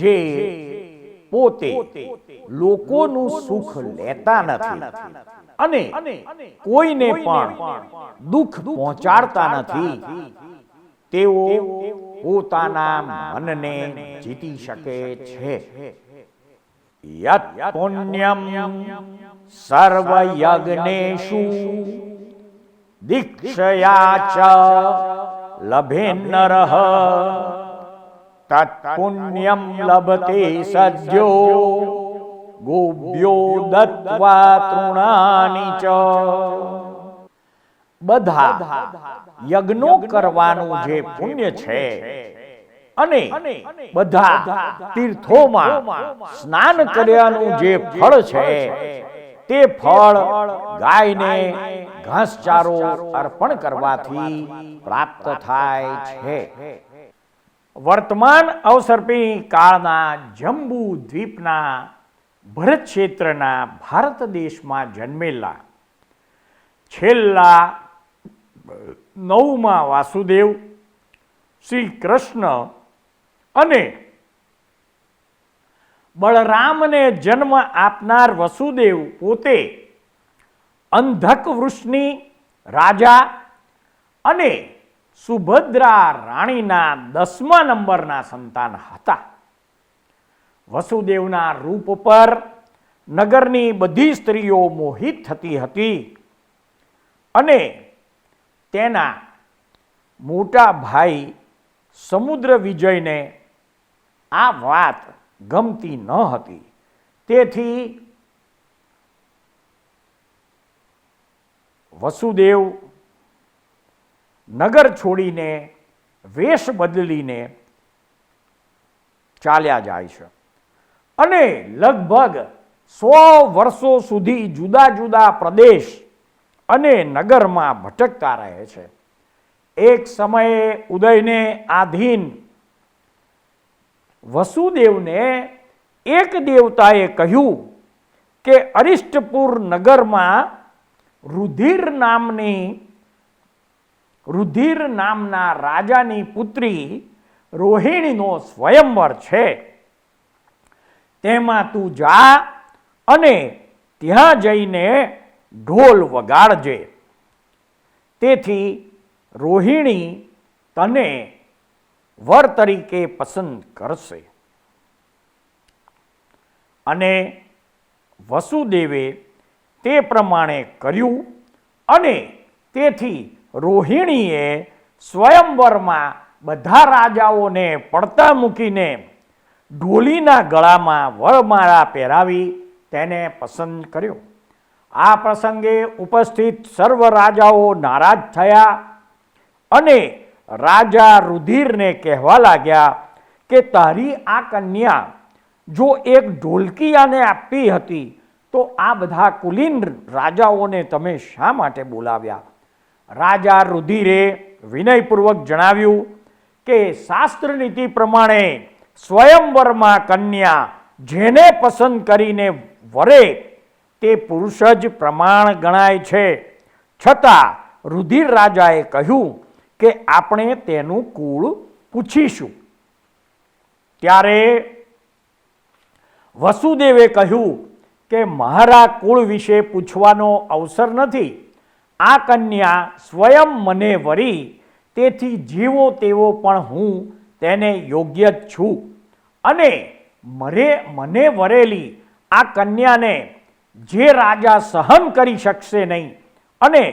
જે પોતે લોકોનું સુખ લેતા નથી અને કોઈને પણ દુઃખ પહોંચાડતા નથી, તેઓ પોતાના મનને જીતી શકે છે. યત પુણ્યમ સર્વયજ્ઞેષુ દીક્ષયા ચ લભે નરઃ તત્પુણ્યમ લભતે સદ્યો ગોભ્યો દત્વા તૃણાનિ ચ. બધા યજ્ઞો કરવાનું જે પુણ્ય છે અને બધા તીર્થોમાં સ્નાન કર્યાનું જે ફળ છે તે ફળ ગાયને ઘાસચારો અર્પણ કરવાથી પ્રાપ્ત થાય છે. વર્તમાન અવસર્પી કાળના જંબુ દ્વીપના ભરત ક્ષેત્રના ભારત દેશમાં જન્મેલા છેલ્લા 9મા વાસુદેવ શ્રી કૃષ્ણ અને બળરામને જન્મ આપનાર વસુદેવ પોતે અંધક વૃષની રાજા અને સુભદ્રા રાણીના 10મા નંબરના સંતાન હતા. વસુદેવના રૂપ પર નગરની બધી સ્ત્રીઓ મોહિત થતી હતી અને તેના મોટા ભાઈ સમુદ્ર વિજયને આ વાત ગમતી ન હતી. તેથી વસુદેવ નગર છોડીને વેશ બદલીને ચાલ્યા જાય છે અને લગભગ 100 વર્ષો સુધી જુદા જુદા પ્રદેશ અને નગરમાં ભટકતા રહે છે. એક સમયે ઉદયને આધીન વસુદેવને એક દેવતાએ કહ્યું કે અરિષ્ટપુર નગરમાં રુધિર નામના રાજાની પુત્રી રોહિણીનો સ્વયંવર છે. તેમાં તું જા અને ત્યાં જઈને ઢોલ વગાડજે. તેથી રોહિણી તને વર તરીકે પસંદ કરશે. અને વસુદેવે તે પ્રમાણે કર્યું અને તેથી રોહિણીએ સ્વયંવરમાં બધા રાજાઓને પડતા મૂકીને ઢોલીના ગળામાં વરમાળા પહેરાવી તેને પસંદ કર્યો. આ પ્રસંગે ઉપસ્થિત સર્વ રાજાઓ નારાજ થયા અને રાજા રુધિરને કહેવા લાગ્યા કે તારી આ કન્યા જો એક ઢોલકિયાને આપી હતી તો આ બધા કુલીન રાજાઓને તમે શા માટે બોલાવ્યા? રાજા રુધિરે વિનયપૂર્વક જણાવ્યું કે શાસ્ત્ર નીતિ પ્રમાણે સ્વયંવરમાં કન્યા જેને પસંદ કરીને વરે તે પુરુષ જ પ્રમાણ ગણાય છે. છતાં રુધિર રાજાએ કહ્યું કે આપણે તેનું કુળ પૂછીશું. ત્યારે વસુદેવે કહ્યું કે મારા કુળ વિશે પૂછવાનો અવસર નથી. આ કન્યા સ્વયં મને વરી, તેથી જેવો તેવો પણ હું તેને યોગ્ય જ છું અને મને વરેલી આ કન્યાને જે રાજા સહન કરી શકશે નહીં અને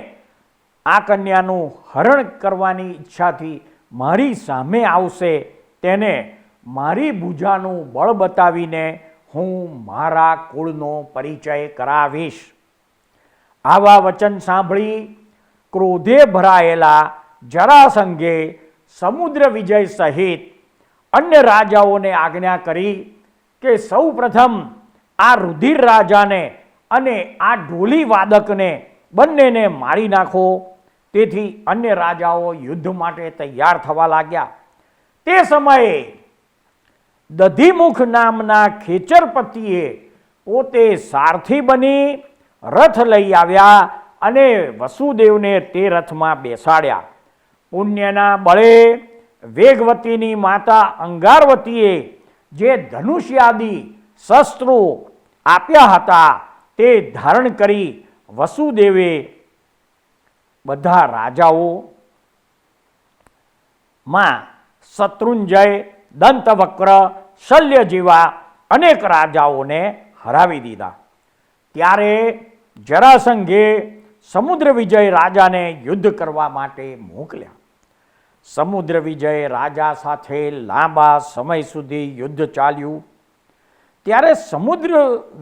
આ કન્યાનું હરણ કરવાની ઈચ્છાથી મારી સામે આવશે તેને મારી ભુજાનું બળ બતાવીને હું મારા કુળનો પરિચય કરાવીશ. આવા વચન સાંભળી ક્રોધે ભરાયેલા જરાસંઘે સમુદ્ર વિજય સહિત અન્ય રાજાઓને આજ્ઞા કરી કે સૌ પ્રથમ આ રુધિર રાજાને અને આ ઢોલી વાદકને બંનેને મારી નાખો. તેથી અન્ય રાજાઓ યુદ્ધ માટે તૈયાર થવા લાગ્યા. તે સમયે દધીમુખ નામના ખેચરપતિએ પોતે સારથી બની રથ લઈ આવ્યા અને વસુદેવને તે રથમાં બેસાડ્યા. પુણ્યના બળે વેગવતીની માતા અંગારવતીએ જે ધનુષ્યાદિ શસ્ત્રો આપ્યા હતા તે ધારણ કરી વસુદેવે બધા રાજાઓ માં શત્રુંજય, દંતવક્ર, શલ્ય જેવા અનેક રાજાઓને હરાવી દીધા. ત્યારે જરાસંઘે સમુદ્ર વિજય રાજાને યુદ્ધ કરવા માટે મોકલ્યા. સમુદ્ર વિજય રાજા સાથે લાંબા સમય સુધી યુદ્ધ ચાલ્યું. ત્યારે સમુદ્ર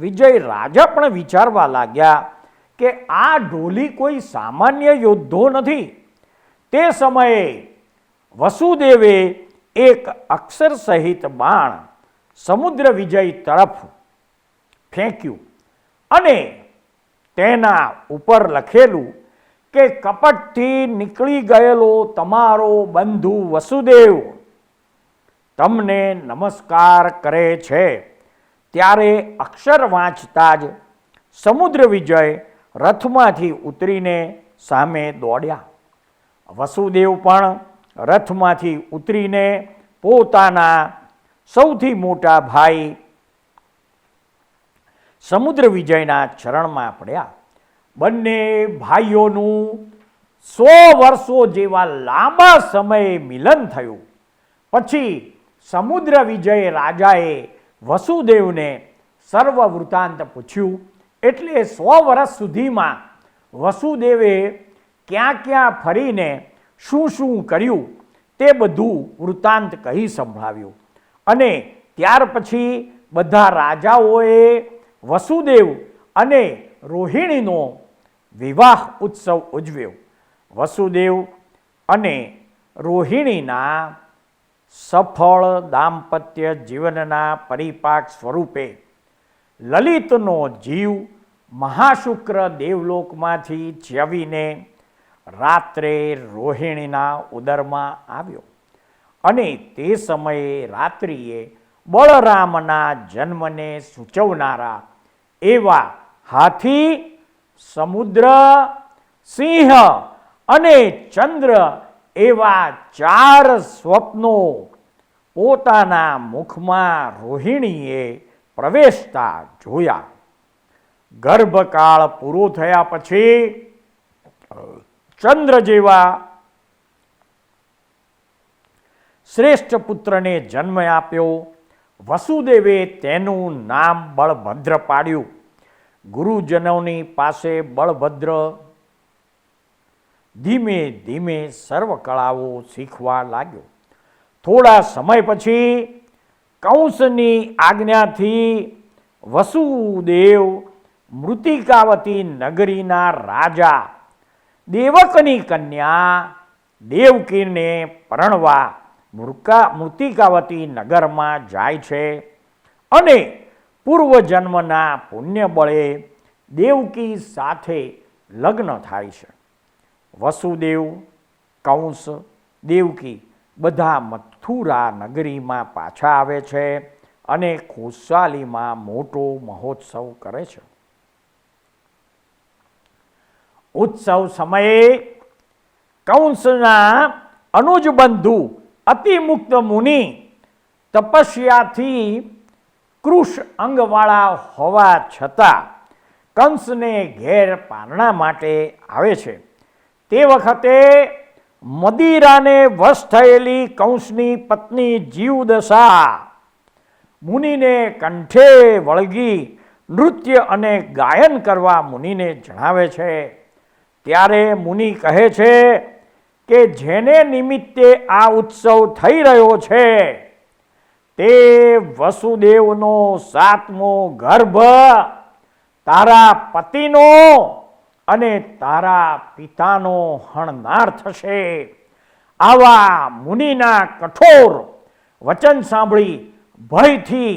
વિજય રાજા પણ વિચારવા લાગ્યા કે આ ઢોલી કોઈ સામાન્ય યોદ્ધો નથી. તે સમયે વસુદેવે એક અક્ષર સહિત બાણ સમુદ્ર વિજય તરફ ફેંક્યું અને તેના ઉપર લખેલું કે કપટથી નીકળી ગયેલો તમારો બંધુ વસુદેવ તમને નમસ્કાર કરે છે. ત્યારે અક્ષર વાંચતા જ સમુદ્ર વિજય રથમાંથી ઉતરીને સામે દોડ્યા. વસુદેવ પણ રથમાંથી ઉતરીને પોતાના સૌથી મોટા ભાઈ સમુદ્ર વિજયના ચરણમાં પડ્યા. બંને ભાઈઓનું 100 વર્ષો જેવા લાંબા સમયે મિલન થયું. પછી સમુદ્ર વિજય રાજાએ વસુદેવને સર્વ વૃત્તાંત પૂછ્યું. એટલે 100 વર્ષ સુધીમાં વસુદેવે ક્યાં ક્યાં ફરીને શું શું કર્યું તે બધું વૃત્તાંત કહી સંભળાવ્યું. અને ત્યાર પછી બધા રાજાઓએ વસુદેવ અને રોહિણીનો વિવાહ ઉત્સવ ઉજવ્યો. વસુદેવ અને રોહિણીના સફળ દાંપત્ય જીવનના પરિપાક સ્વરૂપે લલિતનો જીવ મહાશુક્ર દેવલોકમાંથી ચ્યવીને રાત્રે રોહિણીના ઉદરમાં આવ્યો અને તે સમયે રાત્રિએ બળરામના જન્મને સૂચવનારા એવા હાથી, સમુદ્ર, સિંહ અને ચંદ્ર એવા 4 સ્વપ્નો પોતાના મુખમાં રોહિણીએ પ્રવેશતા જોયા. ગર્ભકાળ પૂરો થયા પછી ચંદ્ર જેવા શ્રેષ્ઠ પુત્રને જન્મ આપ્યો. વસુદેવે તેનું નામ બળભદ્ર પાડ્યું. ગુરુજનોની પાસે બળભદ્ર ધીમે ધીમે સર્વ કળાઓ શીખવા લાગ્યો. થોડા સમય પછી કંસની આજ્ઞાથી વસુદેવ મૃતિકાવતી નગરીના રાજા દેવકની કન્યા દેવકીને પરણવા મૃતિકાવતી નગરમાં જાય છે અને પૂર્વજન્મના પુણ્ય બળે દેવકી સાથે લગ્ન થાય છે. વસુદેવ, કંસ, દેવકી બધા મથુરા નગરીમાં પાછા આવે છે અને ખુશાલીમાં મોટો મહોત્સવ કરે છે. ઉત્સવ સમયે કંસના અનુજબંધુ અતિમુક્ત મુનિ તપસ્યાથી કૃશ અંગવાળા હોવા છતાં કંસને ઘેર પારણા માટે આવે છે. તે વખતે મદિરાને વશ થયેલી કંસની પત્ની જીવદશા મુનિને કંઠે વળગી નૃત્ય અને ગાયન કરવા મુનિને જણાવે છે. ત્યારે મુનિ કહે છે કે જેને નિમિત્તે આ ઉત્સવ થઈ રહ્યો છે તે વસુદેવનો 7મો ગર્ભ તારા પતિનો અને તારા પિતાનો હણનાર થશે. આવા મુનિના કઠોર વચન સાંભળી ભયથી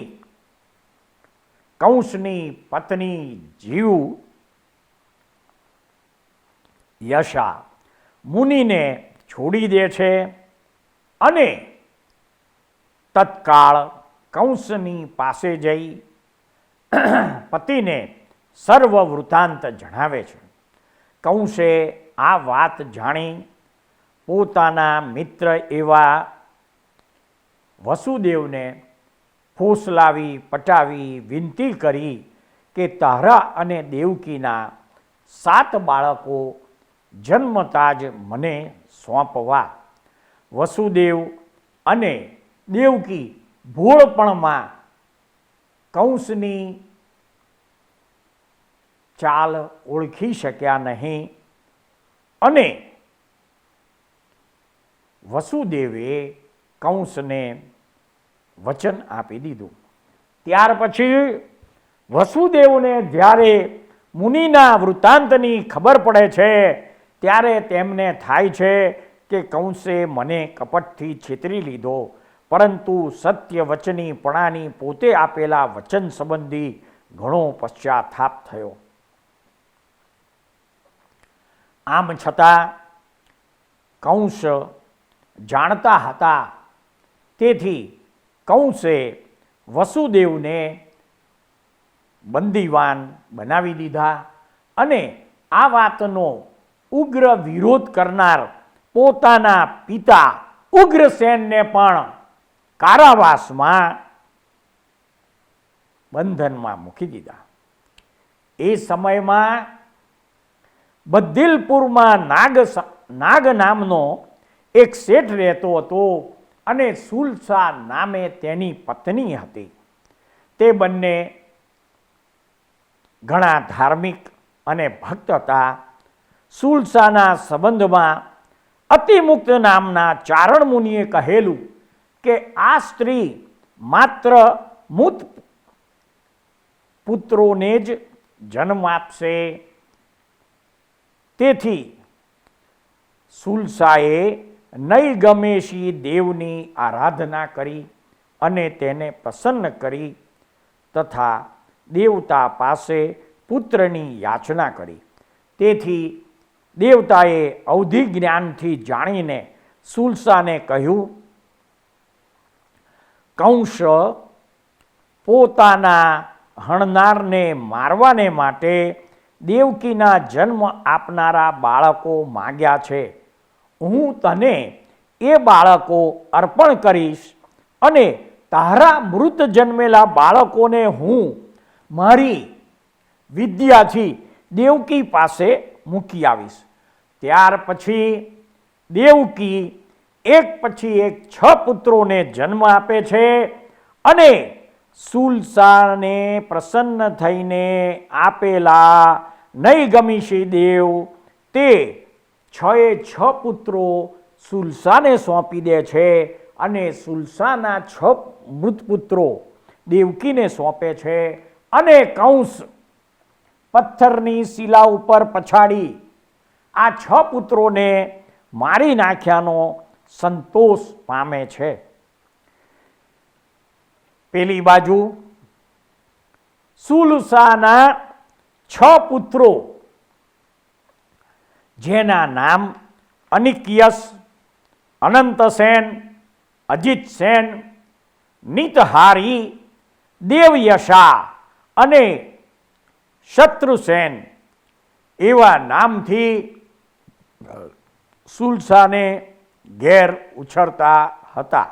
કંસની પત્ની જીવ યશા મુનિને છોડી દે છે અને તત્કાળ કંસની પાસે જઈ પતિને સર્વ વૃત્તાંત જણાવે છે. કંસે આ વાત જાણી પોતાના મિત્ર એવા વસુદેવને ફોસલાવી પટાવી વિનંતી કરી કે તારા અને દેવકીના 7 બાળકો જન્મતા જ મને સોંપવા. વસુદેવ અને દેવકી ભોળપણમાં કંસની ચાલ ઓળખી શક્યા નહીં અને વસુદેવે કંસને વચન આપી દીધું. ત્યાર પછી વસુદેવને જ્યારે મુનિના વૃત્તાંતની ખબર પડે છે ત્યારે તેમને થાય છે કે કંસે મને કપટથી છેતરી લીધો, પરંતુ સત્ય વચનીપણાની પોતે આપેલા વચન સંબંધી ઘણો પશ્ચાતાપ થયો. આમ છતાં કંસ જાણતા હતા, તેથી કંસે વસુદેવને બંદીવાન બનાવી દીધા અને આ વાતનો ઉગ્ર વિરોધ કરનાર પોતાના પિતા ઉગ્રસેનને પણ કારાવાસમાં બંધનમાં મૂકી દીધા. એ સમયમાં બદ્દિલપુરમાં નાગ નામનો એક શેઠ રહેતો હતો અને સુલસા નામે તેની પત્ની હતી. તે બંને ઘણા ધાર્મિક અને ભક્ત હતા. સુલસાના સંબંધમાં અતિમુક્ત નામના ચારણ મુનિએ કહેલું કે આ સ્ત્રી માત્ર મૂત પુત્રોને જ જન્મ આપશે. તેથી સુલસાએ નૈગમેશી દેવની આરાધના કરી અને તેને પ્રસન્ન કરી તથા દેવતા પાસે પુત્રની યાચના કરી. તેથી દેવતાએ અવધિ જ્ઞાનથી જાણીને સુલસાને કહ્યું, કંસ પોતાના હણનારને મારવાને માટે દેવકીના જન્મ આપનારા બાળકો માંગ્યા છે. હું તને એ બાળકો અર્પણ કરીશ અને તારા મૃત જન્મેલા બાળકોને હું મારી વિદ્યાથી દેવકી પાસે મૂકી આવીશ. ત્યાર પછી દેવકી એક પછી એક 6 પુત્રોને જન્મ આપે છે અને સુલસાને પ્રસન્ન થઈને આપેલા નહીં ગમીશી દેવ તે 6 પુત્રો સુલસાને સોંપી દે છે અને સુલસાના 6 મૃત પુત્રો દેવકીને સોંપે છે અને કંસ પથ્થરની શિલા ઉપર પછાડી આ 6 પુત્રોને મારી નાખ્યાનો સંતોષ પામે છે. પેલી બાજુ સુલસાના 6 પુત્રો જેના નામ અનિક્યસ, અનંતસેન, અજિતસેન, નિતહારી, દેવયશા અને શત્રુસેન એવા નામથી સુલસાને ઘેર ઉછળતા હતા.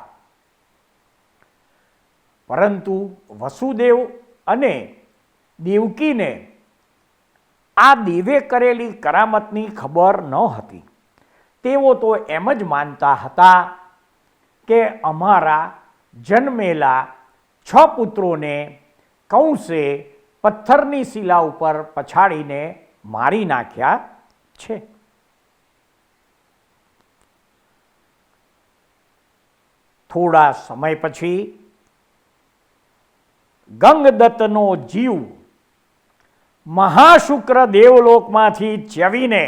પરંતુ વસુદેવ અને દેવકીને આ દેવે કરેલી કરામતની ખબર ન હતી. તેઓ તો એમ જ માનતા હતા કે અમારા જન્મેલા 6 પુત્રોને કંસે પથ્થરની શિલા ઉપર પછાડીને મારી નાખ્યા છે. થોડા સમય પછી ગંગદત્તનો જીવ મહાશુક્ર દેવલોકમાંથી ચ્યવીને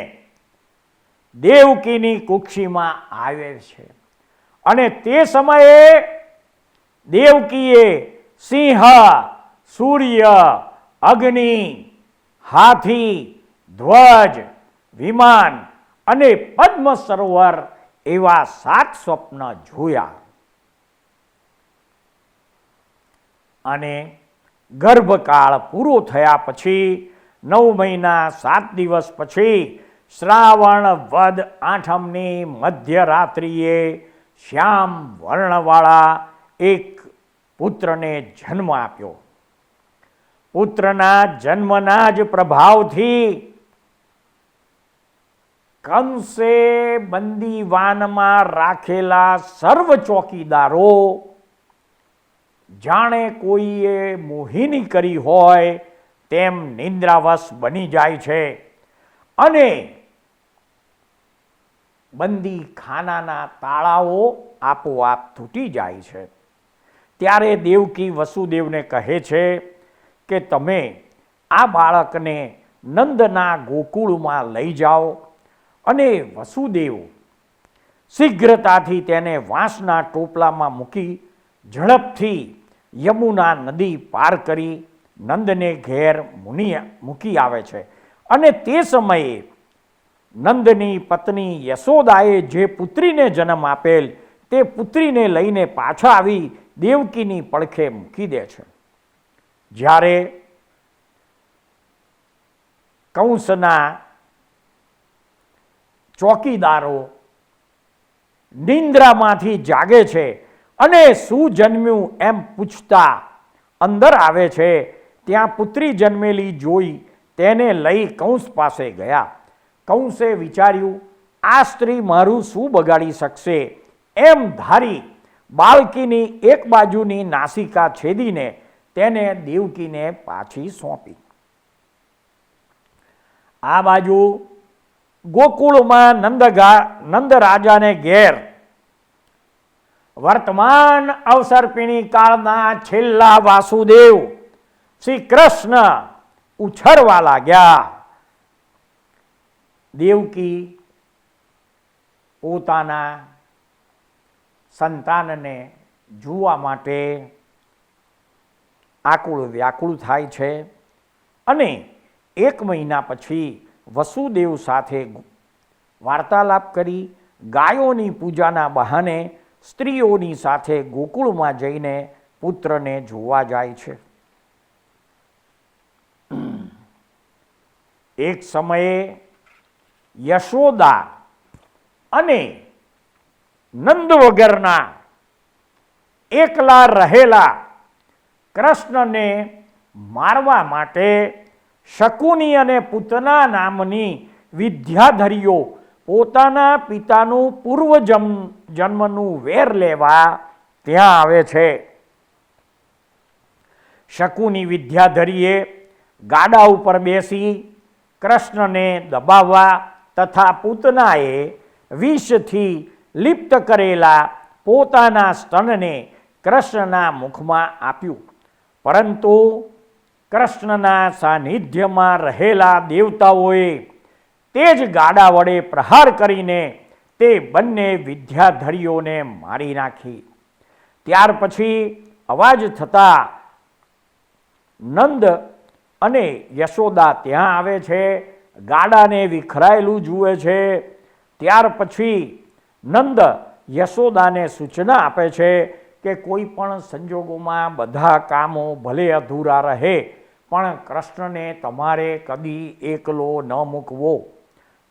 દેવકીની કુક્ષીમાં આવે છે અને તે સમયે દેવકીએ સિંહ, સૂર્ય, અગ્નિ, હાથી, ધ્વજ, વિમાન અને પદ્મ સરોવર એવા 7 સ્વપ્ન જોયા. અને ગર્ભકાળ પૂરો થયા પછી 9 મહિના 7 દિવસ પછી શ્રાવણ વદ 8મની મધ્યરાત્રિએ શ્યામ વર્ણવાળા એક પુત્રને જન્મ આપ્યો. પુત્રના જન્મના જ પ્રભાવથી કંસે બંદીવાનમાં રાખેલા સર્વ ચોકીદારો જાણે કોઈએ મોહિની કરી હોય તેમ નિંદ્રાવશ બની જાય છે અને બંદી ખાનાના તાળાઓ આપોઆપ તૂટી જાય છે. ત્યારે દેવકી વસુદેવને કહે છે કે તમે આ બાળકને નંદના ગોકુળમાં લઈ જાઓ અને વસુદેવ શીઘ્રતાથી તેને વાંસના ટોપલામાં મૂકી ઝડપથી યમુના નદી પાર કરી નંદને ઘેર મૂકી આવે છે. અને તે સમયે નંદની પત્ની યશોદાએ જે પુત્રીને જન્મ આપેલ તે પુત્રીને લઈને પાછા આવી દેવકીની પડખે મૂકી દે છે. જ્યારે કંસના ચોકીદારો નિંદ્રામાંથી જાગે છે અને શું જન્મ્યું એમ પૂછતા અંદર આવે છે. ત્યાં પુત્રી જન્મેલી જોઈ તેને લઈ કંસ પાસે ગયા. કંસે વિચાર્યું આ સ્ત્રી મારું શું બગાડી શકશે એમ ધારી બાળકીની એક બાજુની નાસિકા છેદીને તેને દેવકીને પાછી સોંપી. આ બાજુ ગોકુળમાં નંદરાજાને ઘેર વર્તમાન અવસર્પિણી કાળના છેલ્લા વાસુદેવ શ્રી કૃષ્ણ ઉછરવા લાગ્યા. દેવકી પોતાના સંતાનને જોવા માટે આકુળ વ્યાકુળ થાય છે અને 1 મહિના પછી વસુદેવ સાથે વાર્તાલાપ કરી ગાયોની પૂજાના બહાને સ્ત્રીઓની સાથે ગોકુળમાં જઈને પુત્રને જોવા જાય છે. એક સમયે યશોદા અને નંદ વગરના એકલા રહેલા કૃષ્ણને મારવા માટે શકુની અને પૂતના નામની વિદ્યાધરીઓ પોતાના પિતાનું પૂર્વ જન્મનું વેર લેવા ત્યાં આવે છે. શકુની વિદ્યાધરીએ ગાડા ઉપર બેસી કૃષ્ણને દબાવવા તથા પૂતનાએ વિષથી લિપ્ત કરેલા પોતાના સ્તનને કૃષ્ણના મુખમાં આપ્યું, પરંતુ કૃષ્ણના સાનિધ્યમાં રહેલા દેવતાઓએ તે જ ગાડા વડે પ્રહાર કરીને તે બંને વિદ્યાધરીઓને મારી નાખી. ત્યાર પછી અવાજ થતાં નંદ અને યશોદા ત્યાં આવે છે, ગાડાને વિખરાયેલું જુએ છે. ત્યાર પછી નંદ યશોદાને સૂચના આપે છે કે કોઈ પણ સંજોગોમાં બધા કામો ભલે અધૂરા રહે પણ કૃષ્ણને તમારે કદી એકલો ન મૂકવો.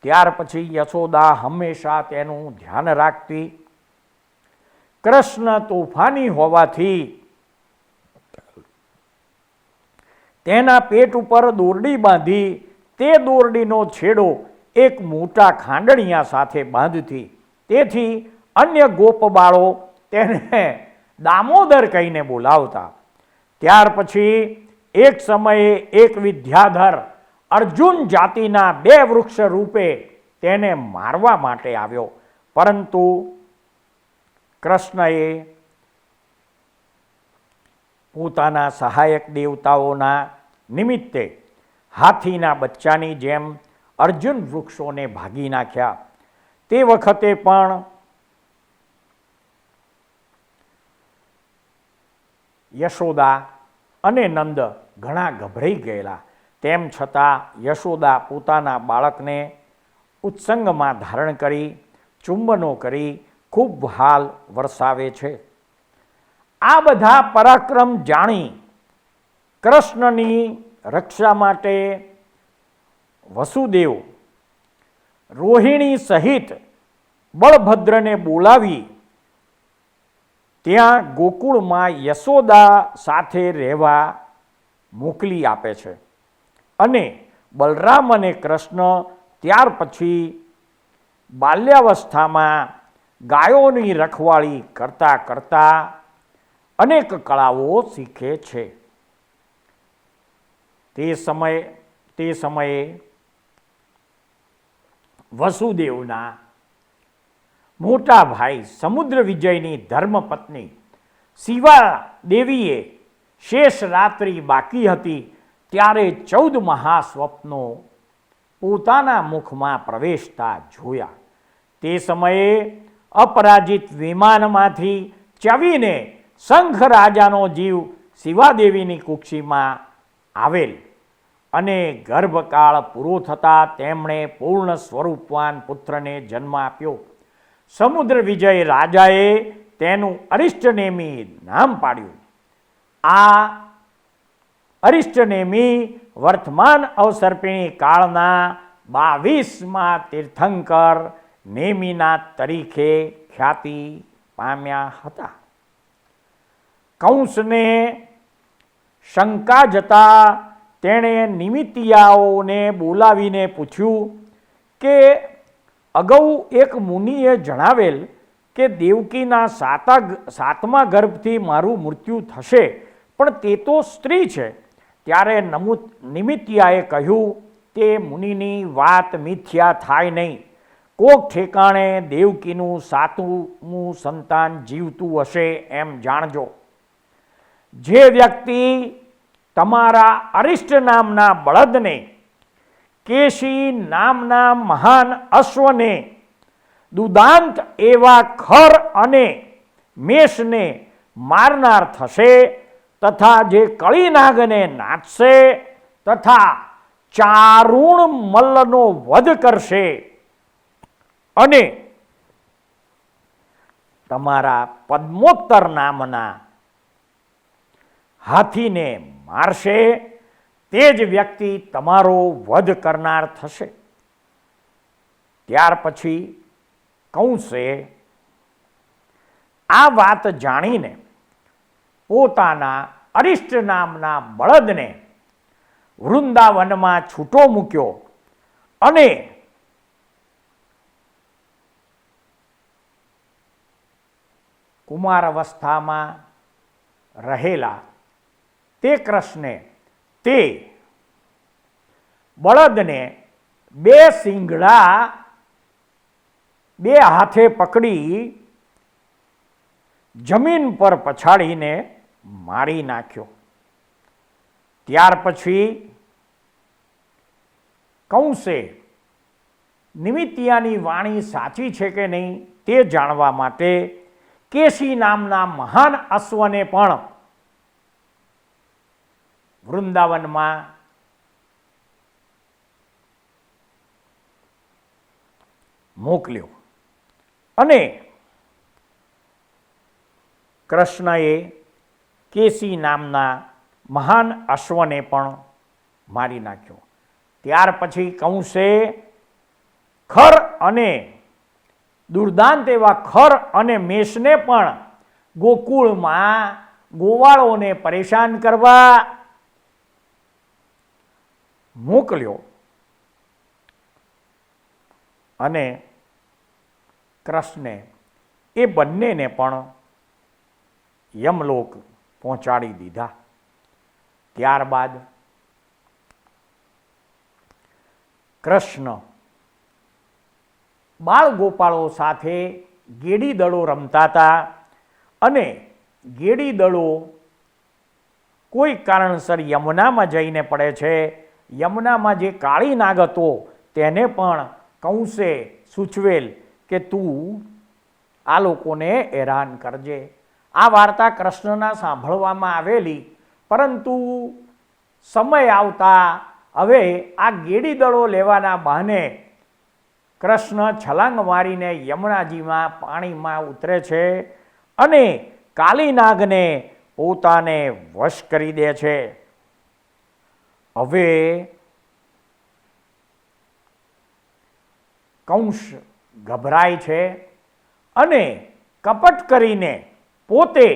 ત્યાર પછી યશોદા હંમેશા તેનું ધ્યાન રાખતી. કૃષ્ણ તોફાની હોવાથી તેના પેટ ઉપર દોરડી બાંધી તે દોરડીનો છેડો એક મોટા ખાંડણિયા સાથે બાંધતી. તેથી અન્ય ગોપબાળો તેને દામોદર કહીને બોલાવતા. ત્યાર પછી એક સમયે એક વિદ્યાધર અર્જુન જાતિના 2 વૃક્ષ રૂપે તેને મારવા માટે આવ્યો, પરંતુ કૃષ્ણએ પોતાના સહાયક દેવતાઓના નિમિત્તે હાથીના બચ્ચાની જેમ અર્જુન વૃક્ષોને ભાગી નાખ્યા. તે વખતે પણ યશોદા અને નંદ ઘણા ગભરાઈ ગયેલા. તેમ છતાં યશોદા પોતાના બાળકને ઉત્સંગમાં ધારણ કરી ચુંબનો કરી ખૂબ હાલ વરસાવે છે. આ બધા પરાક્રમ જાણી કૃષ્ણની રક્ષા માટે વસુદેવ રોહિણી સહિત બળભદ્રને બોલાવી ત્યાં ગોકુળમાં યશોદા સાથે રહેવા મોકલી આપે છે. અને બલરામ અને કૃષ્ણ ત્યાર પછી બાલ્યાવસ્થામાં ગાયોની રખવાળી કરતા કરતા અનેક કળાઓ શીખે છે. તે સમયે વસુદેવના મોટા ભાઈ સમુદ્ર વિજયની ધર્મપત્ની શિવા દેવીએ શેષ રાત્રિ બાકી હતી ત્યારે 14 મહાસ્વપ્નો પોતાના મુખમાં પ્રવેશતા જોયા. તે સમયે અપરાજિત વિમાનમાંથી ચવીને શંખ રાજાનો જીવ શિવાદેવીની કુક્ષીમાં આવેલ અને ગર્ભકાળ પૂરો થતાં તેમણે પૂર્ણ સ્વરૂપવાન પુત્રને જન્મ આપ્યો. સમુદ્ર વિજય રાજાએ તેનું અરિષ્ટનેમી નામ પાડ્યું. આ અરિષ્ટનેમી વર્તમાન અવસર્પિણી કાળના 22મા તીર્થંકર નેમિનાથ તરીકે ખ્યાતિ પામ્યા હતા. કંસને શંકા જતા તેણે નિમિત્તિયાઓને બોલાવીને પૂછ્યું કે અગાઉ એક મુનિએ જણાવેલ કે દેવકીના 7મા ગર્ભથી મારું મૃત્યુ થશે, પણ તે તો સ્ત્રી છે. ત્યારે નિમિત્તિયાએ કહ્યું તે મુનિની વાત મિથ્યા થાય નહીં. કોક ઠેકાણે દેવકીનું 7મું સંતાન જીવતું હશે એમ જાણજો. જે વ્યક્તિ તમારા અરિષ્ટ નામના બળદને, કેશી નામના મહાન અશ્વને, દુદાંત એવા ખર અને મેષને મારનાર થશે, તથા જે કળીનાગને નાચશે તથા ચારુણ મલ્લનો વધ કરશે અને તમારા પદ્મોત્તર નામના હાથીને મારશે, તે જ વ્યક્તિ તમારો વધ કરનાર થશે. ત્યાર પછી કંસે આ વાત જાણીને પોતાના અરિષ્ટ નામના બળદને વૃંદાવનમાં છૂટો મૂક્યો અને કુમાર અવસ્થામાં રહેલા તે કૃષ્ણે તે બળદને બે શિંગડા બે હાથે પકડી જમીન પર પછાડીને મારી નાખ્યો. ત્યાર પછી કંસે નિમિત્યાની વાણી સાચી છે કે નહીં તે જાણવા માટે કેસી નામના મહાન અશ્વને પણ વૃંદાવનમાં મોકલ્યો અને કૃષ્ણએ કેસી નામના મહાન અશ્વને પણ મારી નાખ્યો. ત્યાર પછી કંસે ખર અને દુર્દાંત એવા ખર અને મેષને પણ ગોકુળમાં ગોવાળોને પરેશાન કરવા મોકલ્યો અને કૃષ્ણે એ બંનેને પણ યમલોક પહોંચાડી દીધા. ત્યારબાદ કૃષ્ણ બાળ ગોપાળો સાથે ગેડી દડો રમતા હતા અને ગેડી દડો કોઈ કારણસર યમુનામાં જઈને પડે છે. યમુનામાં જે કાળી નાગ હતો તેને પણ કંસે સૂચવેલ કે તું આ લોકોને હેરાન કરજે. આ વાર્તા કૃષ્ણના સાંભળવામાં આવેલી, પરંતુ સમય આવતા હવે આ ગેડી દડો લેવાના બહાને કૃષ્ણ છલાંગ મારીને યમુનાજીમાં પાણીમાં ઉતરે છે અને કાલી નાગને પોતાને વશ કરી દે છે. હવે કંસ ગભરાય છે અને કપટ કરીને પોતે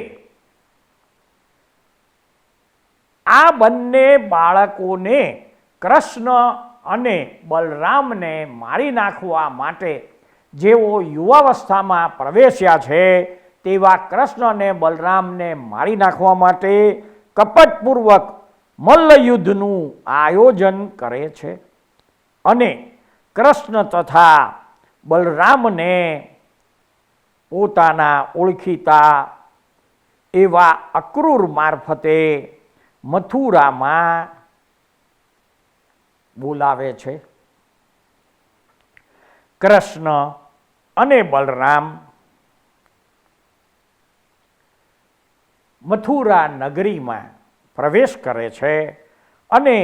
આ બંને બાળકોને કૃષ્ણ અને બલરામને મારી નાખવા માટે જેઓ યુવાવસ્થામાં પ્રવેશ્યા છે તેવા કૃષ્ણ અને બલરામને મારી નાખવા માટે કપટપૂર્વક મલ્લયુદ્ધનું આયોજન કરે છે અને કૃષ્ણ તથા બલરામને પોતાના ઓળખીતા એવા અક્રૂર મારફતે મથુરામાં બોલાવે છે. કૃષ્ણ અને બલરામ મથુરા નગરીમાં પ્રવેશ કરે છે અને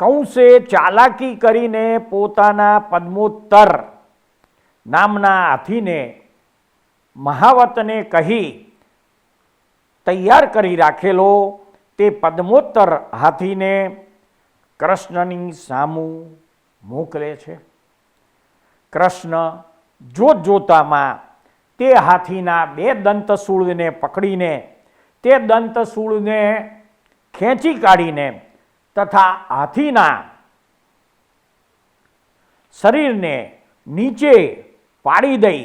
કંસે ચાલાકી કરીને પોતાના પદ્મોત્તર નામના હાથીને મહાવતને કહી તૈયાર કરી રાખેલો તે પદ્મોત્તર હાથીને કૃષ્ણની સામું મોકલે છે. કૃષ્ણ જોતજોતામાં તે હાથીના બે દંતશૂળને પકડીને તે દંતશૂળને ખેંચી કાઢીને તથા હાથીના શરીરને નીચે પાડી દઈ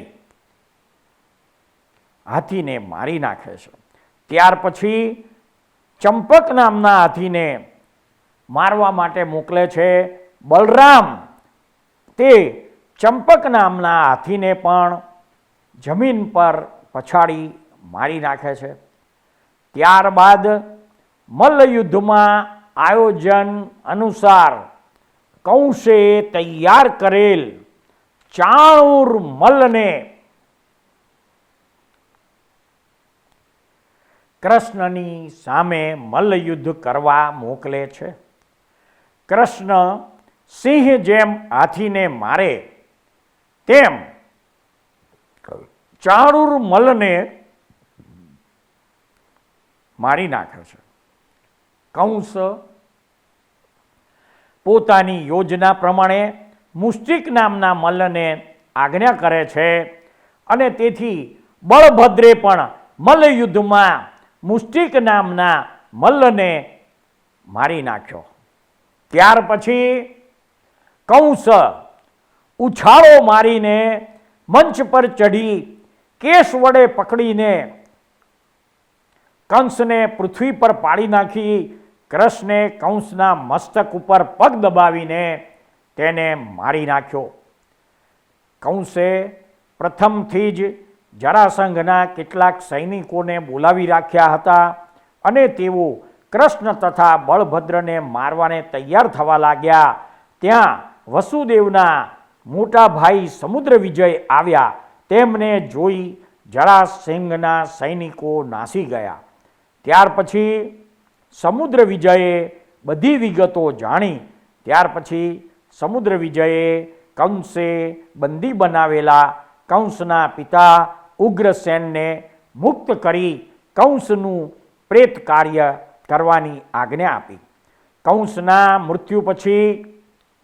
હાથીને મારી નાખે છે. ત્યાર પછી ચંપક નામના હાથીને મારવા માટે મોકલે છે. બલરામ તે ચંપક નામના હાથીને પણ જમીન પર પછાડી મારી નાખે છે. ત્યારબાદ મલ્લયુદ્ધમાં આયોજન અનુસાર કંસે તૈયાર કરેલ ચાણૂર મલ્લને કૃષ્ણની સામે મલ્લયુદ્ધ કરવા મોકલે છે. કૃષ્ણ સિંહ જેમ હાથીને મારે તેમ ચાણૂર મલ્લને મારી નાખે છે. કંસ પોતાની યોજના પ્રમાણે મુષ્ટિક નામના મલ્લને આજ્ઞા કરે છે અને તેથી બળભદ્રે પણ મલ્લયુદ્ધમાં મુષ્ટિક નામના મલ્લને મારી નાખ્યો. ત્યાર પછી કંસ ઉછાળો મારીને મંચ પર ચઢી કેશ વડે પકડીને કંસને પૃથ્વી પર પાડી નાખી કૃષ્ણે કંસના મસ્તક ઉપર પગ દબાવીને તેને મારી નાખ્યો. કંસે પ્રથમથી જ જરાસંઘના કેટલાક સૈનિકોને બોલાવી રાખ્યા હતા અને તેઓ કૃષ્ણ તથા બળભદ્રને મારવાને તૈયાર થવા લાગ્યા. ત્યાં વસુદેવના મોટા ભાઈ સમુદ્ર વિજય આવ્યા. તેમને જોઈ જરાસંઘના સૈનિકો નાસી ગયા. ત્યાર પછી સમુદ્ર વિજયે બધી વિગતો જાણી. ત્યાર પછી સમુદ્ર વિજયે કંસે બંદી બનાવેલા કંસના પિતા ઉગ્રસેનને મુક્ત કરી કંસનું પ્રેત કાર્ય કરવાની આજ્ઞા આપી. કંસના મૃત્યુ પછી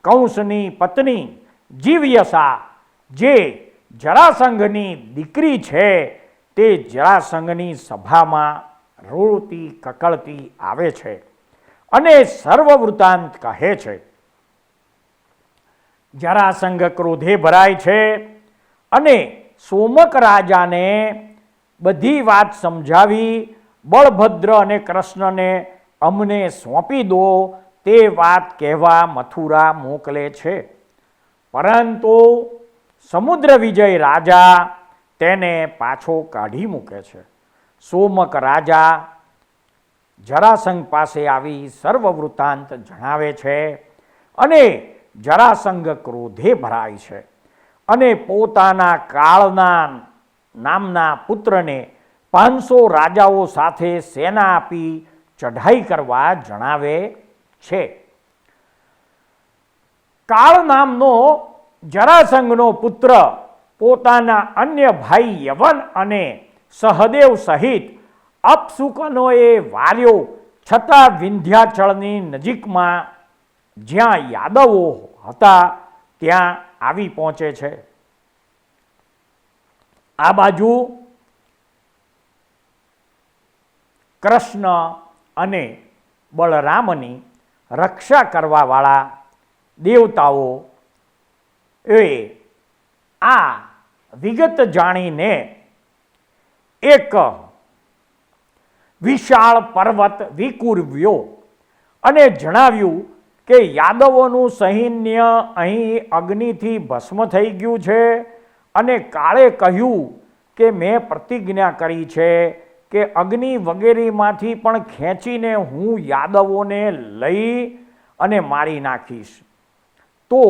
કંસની પત્ની જીવ્યસા, જે જરાસંઘની દીકરી છે, તે જરાસંઘની સભામાં રોતી કકળતી આવે છે અને સર્વ વૃત્તાંત કહે છે. જરાસંઘ ક્રોધે ભરાય છે અને સોમક રાજાને બધી વાત સમજાવી બળભદ્ર અને કૃષ્ણને અમને સોંપી દો તે વાત કહેવા મથુરા મોકલે છે. પરંતુ સમુદ્ર વિજય રાજા તેને પાછો કાઢી મૂકે છે. સોમક રાજા જરાસંઘ પાસે આવી સર્વ વૃત્તાંત જણાવે છે અને જરાસંઘ ક્રોધે ભરાય છે અને પોતાના કાળના નામના પુત્રને 500 રાજાઓ સાથે સેના આપી ચઢાઈ કરવા જણાવે છે. કાળ નામનો જરાસંઘનો પુત્ર પોતાના અન્ય ભાઈ યવન અને સહદેવ સહિત અપશુકનોએ વાર્યો છતાં વિંધ્યાચળની નજીકમાં જ્યાં યાદવો હતા ત્યાં આવી પહોંચે છે. આ બાજુ કૃષ્ણ અને બળરામની રક્ષા કરવાવાળા દેવતાઓ એ આ વિગત જાણીને એક વિશાળ પર્વત વિકુર્વ્યો અને જણાવ્યું કે યાદવોનું સૈન્ય અહીં અગ્નિથી ભસ્મ થઈ ગયું છે અને કાળે કહ્યું કે મેં પ્રતિજ્ઞા કરી છે કે અગ્નિ વગેરેમાંથી પણ ખેંચીને હું યાદવોને લઈ અને મારી નાખીશ. તો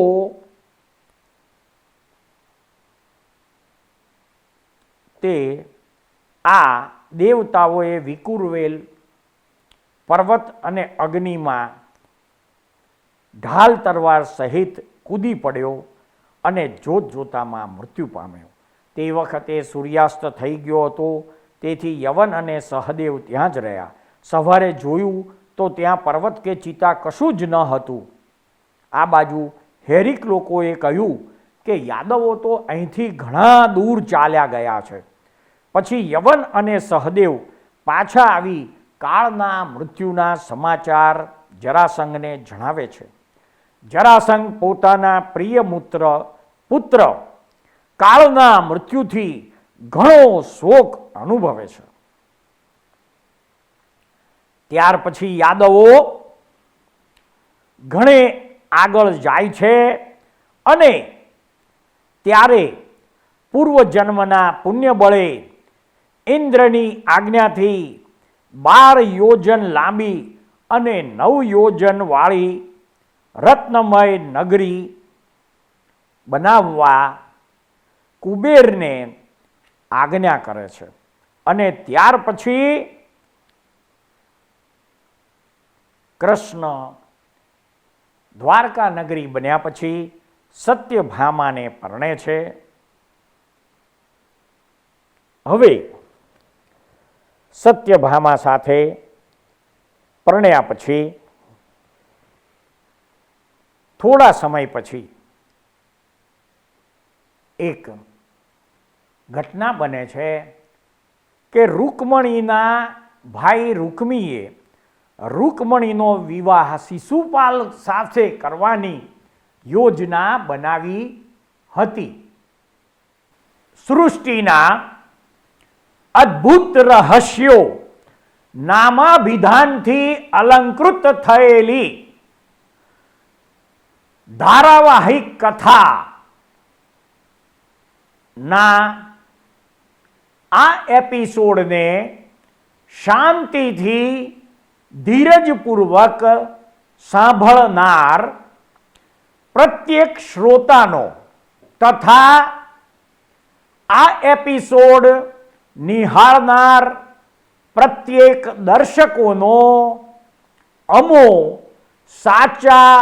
તે આ દેવતાઓએ વિકુરવેલ પર્વત અને અગ્નિમાં ઢાલ તરવાર સહિત કૂદી પડ્યો અને જોત જોતામાં મૃત્યુ પામ્યો. તે વખતે સૂર્યાસ્ત થઈ ગયો હતો, તેથી યવન અને સહદેવ ત્યાં જ રહ્યા. સવારે જોયું તો ત્યાં પર્વત કે ચિતા કશું જ ન હતું. આ બાજુ હેરિક લોકોએ કહ્યું કે યાદવો તો અહીંથી ઘણા દૂર ચાલ્યા ગયા છે. પછી યવન અને સહદેવ પાછા આવી કાળના મૃત્યુના સમાચાર જરાસંઘને જણાવે છે. જરાસંઘ પોતાના પ્રિય પુત્ર કાળના મૃત્યુથી ઘણો શોક અનુભવે છે. ત્યાર પછી યાદવો ઘણે આગળ જાય છે અને ત્યારે પૂર્વજન્મના પુણ્ય બળે ઇન્દ્રની આજ્ઞાથી 12 યોજન લાંબી અને 9 યોજન વાળી રત્નમય નગરી બનાવવા કુબેરને આજ્ઞા કરે છે. અને ત્યાર પછી કૃષ્ણ દ્વારકા નગરી બન્યા પછી સત્યભામાને પરણે છે. હવે સત્યભામા સાથે પરણ્યા પછી થોડા સમય પછી એક ઘટના બને છે કે રૂકમણીના ભાઈ રૂકમીએ રૂકમણીનો વિવાહ શિશુપાલ સાથે કરવાની યોજના બનાવી હતી. સૃષ્ટિના અદ્ભુત રહસ્યો નામાભિધાનથી અલંકૃત થયેલી ધારાવાહિક કથા ના આ એપિસોડને શાંતિથી ધીરજપૂર્વક સાંભળનાર પ્રત્યેક શ્રોતાનો તથા આ એપિસોડ નિહાળનાર પ્રત્યેક દર્શકોનો અમો સાચા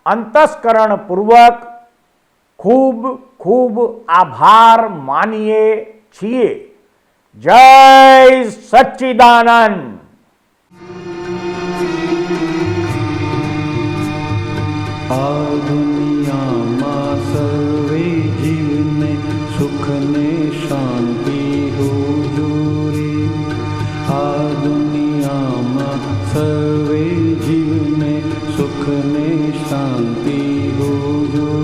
અંતસ્કરણપૂર્વક ખૂબ ખૂબ આભાર માનીએ છીએ. જય સચ્ચિદાનંદ. આ દુનિયામાં સર્વે જીવને સુખ ને શાંતિ હુજૂરી. આ દુનિયામાં સર્વે જીવને સુખ ને શાંતિ હુજૂરી.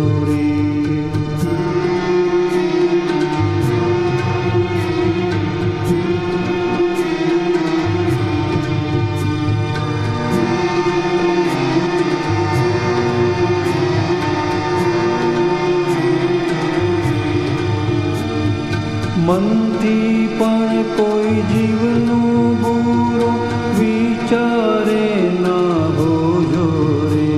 મનથી પણ કોઈ જીવનું બુરો વિચારે ના હોજો રે.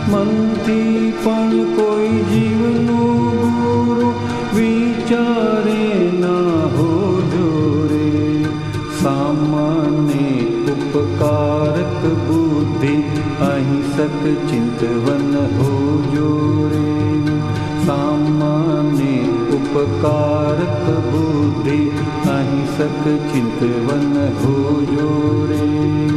મનથી પણ કોઈ જીવનું બુરો વિચારે ના હોજો રે. સામાન્ય ઉપકારક બુદ્ધિ અહિંસક ચિંતવન હોજો રે. સામાન્ય उपकारक बुद्धि अहिंसक चिंतवन होजो रे.